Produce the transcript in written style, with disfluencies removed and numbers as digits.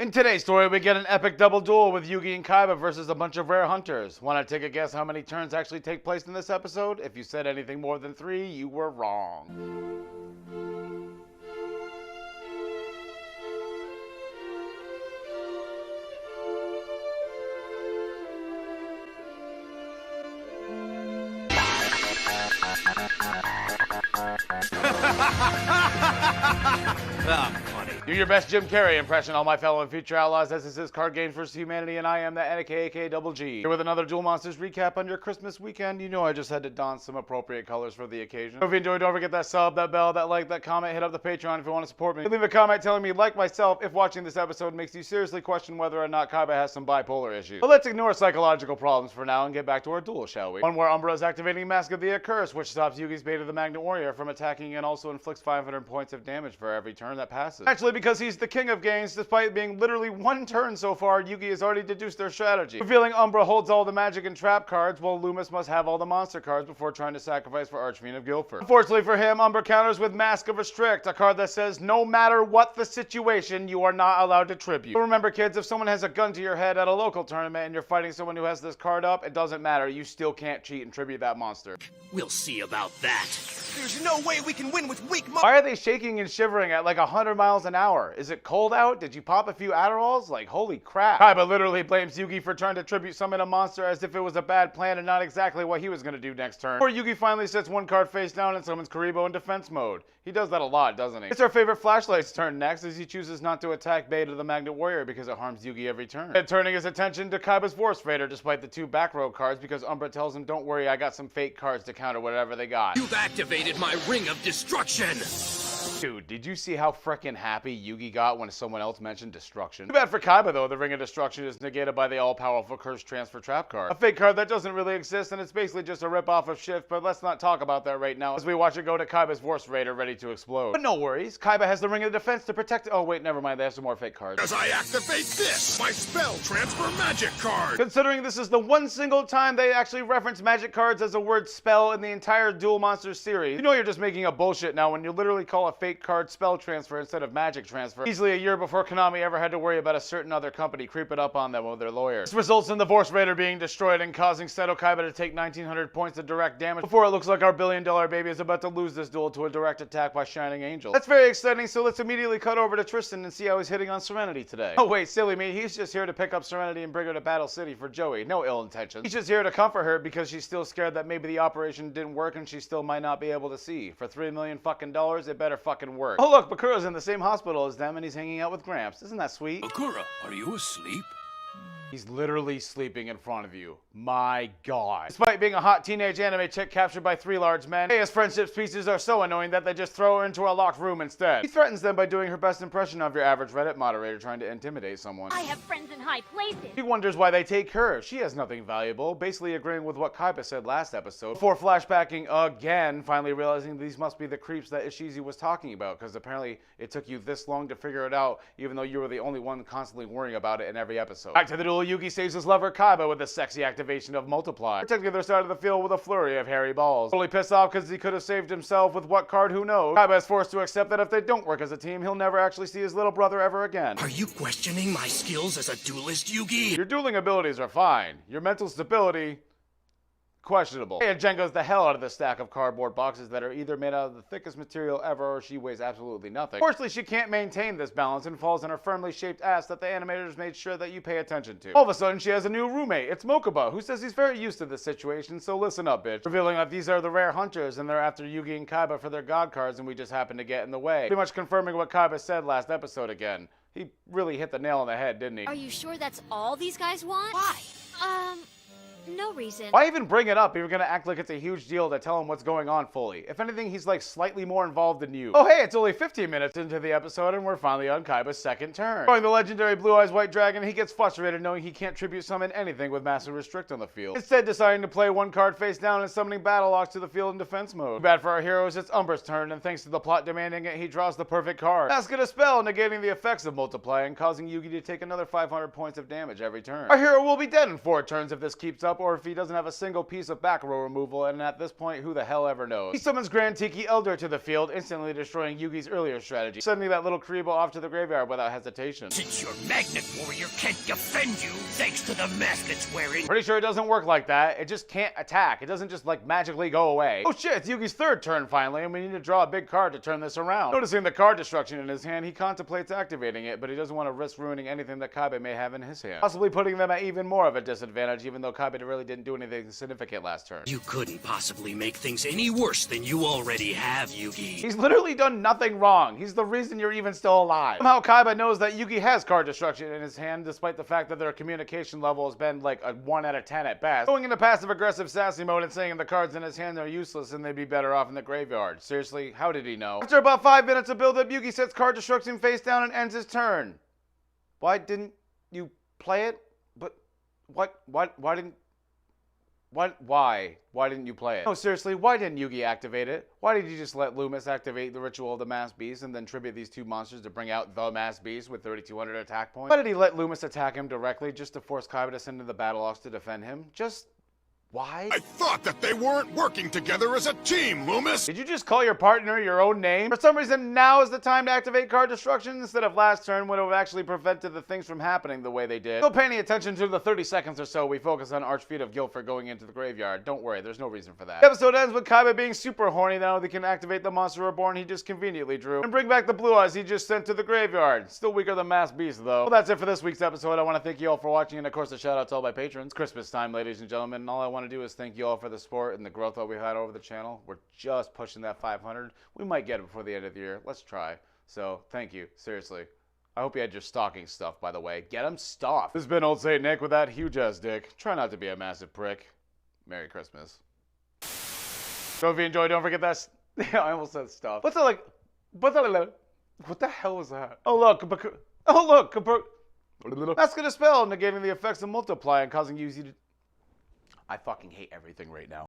In today's story, we get an epic double duel with Yugi and Kaiba versus a bunch of rare hunters. Want to take a guess how many turns actually take place in this episode? If you said anything more than 3, you were wrong. Do your best Jim Carrey impression, all my fellow and future outlaws. This is his Card Games vs. Humanity, and I am the NKK Double G. Here with another Duel Monsters recap on your Christmas weekend. You know I just had to don some appropriate colors for the occasion. If you enjoyed, don't forget that sub, that bell, that like, that comment. Hit up the Patreon if you want to support me. Leave a comment telling me, like myself, if watching this episode makes you seriously question whether or not Kaiba has some bipolar issues. But let's ignore psychological problems for now and get back to our duel, shall we? One where Umbra is activating Mask of the Accursed, which stops Yugi's Beta the Magnet Warrior from attacking and also inflicts 500 points of damage for every turn that passes. Actually, because he's the king of games, despite being literally one turn so far, Yugi has already deduced their strategy. Revealing Umbra holds all the magic and trap cards, while Loomis must have all the monster cards before trying to sacrifice for Archfiend of Guildford. Unfortunately for him, Umbra counters with Mask of Restrict, a card that says no matter what the situation, you are not allowed to tribute. But remember kids, if someone has a gun to your head at a local tournament and you're fighting someone who has this card up, it doesn't matter, you still can't cheat and tribute that monster. We'll see about that. There's no way we can win with weak mo- Why are they shaking and shivering at like 100 miles an hour? Is it cold out? Did you pop a few Adderalls? Like, holy crap. Kaiba literally blames Yugi for trying to tribute summon a monster as if it was a bad plan and not exactly what he was going to do next turn. Before Yugi finally sets one card face down and summons Karibo in defense mode. He does that a lot, doesn't he? It's our favorite Flashlight's turn next, as he chooses not to attack Beta the Magnet Warrior because it harms Yugi every turn. And turning his attention to Kaiba's Force Raider despite the 2 back row cards because Umbra tells him, don't worry, I got some fake cards to counter whatever they got. You've activated my Ring of Destruction! Dude, did you see how frickin' happy Yugi got when someone else mentioned Destruction? Too bad for Kaiba though, the Ring of Destruction is negated by the all-powerful Curse Transfer Trap card. A fake card that doesn't really exist, and it's basically just a rip-off of Shift, but let's not talk about that right now as we watch it go to Kaiba's Force Raider ready to explode. But no worries, Kaiba has the Ring of Defense to protect— oh wait, never mind, they have some more fake cards. As I activate this, my spell transfer magic card. Considering this is the one single time they actually reference magic cards as a word spell in the entire Duel Monsters series, you know you're just making a bullshit now when you literally call a fake card spell transfer instead of magic transfer, easily a year before Konami ever had to worry about a certain other company creeping up on them with their lawyers. This results in the Force Raider being destroyed and causing Seto Kaiba to take 1900 points of direct damage before it looks like our billion-dollar baby is about to lose this duel to a direct attack by Shining Angel. That's very exciting, so let's immediately cut over to Tristan and see how he's hitting on Serenity today. Oh wait, silly me, he's just here to pick up Serenity and bring her to Battle City for Joey. No ill intentions. He's just here to comfort her because she's still scared that maybe the operation didn't work and she still might not be able to see. For $3 million fucking dollars, it better fucking work. Oh look, Bakura's in the same hospital as them and he's hanging out with Gramps. Isn't that sweet? Bakura, are you asleep? He's literally sleeping in front of you. My god. Despite being a hot teenage anime chick captured by 3 large men, Heia's friendship speeches are so annoying that they just throw her into a locked room instead. He threatens them by doing her best impression of your average Reddit moderator trying to intimidate someone. I have friends in high places. He wonders why they take her. She has nothing valuable, basically agreeing with what Kaiba said last episode, before flashbacking again, finally realizing these must be the creeps that Ishizu was talking about, because apparently it took you this long to figure it out, even though you were the only one constantly worrying about it in every episode. Back to the duel, Yugi saves his lover Kaiba with a sexy activation of Multiply, protecting their side of the field with a flurry of hairy balls. Totally pissed off because he could have saved himself with what card, who knows. Kaiba is forced to accept that if they don't work as a team, he'll never actually see his little brother ever again. Are you questioning my skills as a duelist, Yugi? Your dueling abilities are fine. Your mental stability, questionable. Heia Jenga's the hell out of the stack of cardboard boxes that are either made out of the thickest material ever or she weighs absolutely nothing. Fortunately, she can't maintain this balance and falls on her firmly shaped ass that the animators made sure that you pay attention to. All of a sudden, she has a new roommate. It's Mokuba, who says he's very used to this situation, so listen up, bitch. Revealing that these are the rare hunters and they're after Yugi and Kaiba for their god cards and we just happen to get in the way. Pretty much confirming what Kaiba said last episode again. He really hit the nail on the head, didn't he? Are you sure that's all these guys want? Why? No reason. Why even bring it up if you're gonna act like it's a huge deal to tell him what's going on fully? If anything, he's like slightly more involved than you. Oh hey, it's only 15 minutes into the episode and we're finally on Kaiba's second turn. Throwing the legendary Blue Eyes White Dragon, he gets frustrated knowing he can't tribute summon anything with Massive Restrict on the field. Instead deciding to play one card face down and summoning Battle Locks to the field in defense mode. Too bad for our heroes, it's Umbra's turn, and thanks to the plot demanding it, he draws the perfect card. Mask it a spell, negating the effects of Multiply and causing Yugi to take another 500 points of damage every turn. Our hero will be dead in 4 turns if this keeps up, up or if he doesn't have a single piece of back row removal, and at this point, who the hell ever knows. He summons Grand Tiki Elder to the field, instantly destroying Yugi's earlier strategy, sending that little Karibo off to the graveyard without hesitation. Since your magnet warrior can't defend you thanks to the mask it's wearing. Pretty sure it doesn't work like that. It just can't attack. It doesn't just like magically go away. Oh shit, it's Yugi's third turn finally, and we need to draw a big card to turn this around. Noticing the card destruction in his hand, he contemplates activating it, but he doesn't want to risk ruining anything that Kaiba may have in his hand, possibly putting them at even more of a disadvantage, even though Kaiba really didn't do anything significant last turn. You couldn't possibly make things any worse than you already have, Yugi. He's literally done nothing wrong. He's the reason you're even still alive. Somehow Kaiba knows that Yugi has card destruction in his hand, despite the fact that their communication level has been like a 1 out of 10 at best. Going into passive-aggressive sassy mode and saying the cards in his hand are useless and they'd be better off in the graveyard. Seriously, how did he know? After about 5 minutes of build-up, Yugi sets card destruction face down and ends his turn. Why didn't you play it? But why didn't you play it? No, seriously, why didn't Yugi activate it? Why did you just let Loomis activate the Ritual of the Masked Beast and then tribute these two monsters to bring out the Masked Beast with 3,200 attack points? Why did he let Loomis attack him directly just to force Kaiba to send in the Battle Ox to defend him? Just why? I thought that they weren't working together as a team, Loomis! Did you just call your partner your own name? For some reason, now is the time to activate card destruction instead of last turn when it would have actually prevented the things from happening the way they did. Still paying attention to the 30 seconds or so we focus on Archfeet of Guilford going into the graveyard. Don't worry, there's no reason for that. The episode ends with Kaiba being super horny now that he can activate the Monster Reborn he just conveniently drew and bring back the Blue Eyes he just sent to the graveyard. Still weaker than Masked Beast though. Well, that's it for this week's episode. I want to thank you all for watching, and of course a shout out to all my patrons. Christmas time, ladies and gentlemen, and all I want to do is thank you all for the support and the growth that we've had over the channel. We're just pushing that 500. We might get it before the end of the year. Let's try. So thank you, seriously. I hope you had your stocking stuffed, by the way. Get them stuffed. This has been Old Saint Nick with that huge ass dick. Try not to be a massive prick. Merry Christmas. So if you enjoyed, don't forget that. I almost said stuff. What's that like? What the hell was that? Oh look. Oh look. Mask of the spell, negating the effects of multiply and causing you to. I fucking hate everything right now.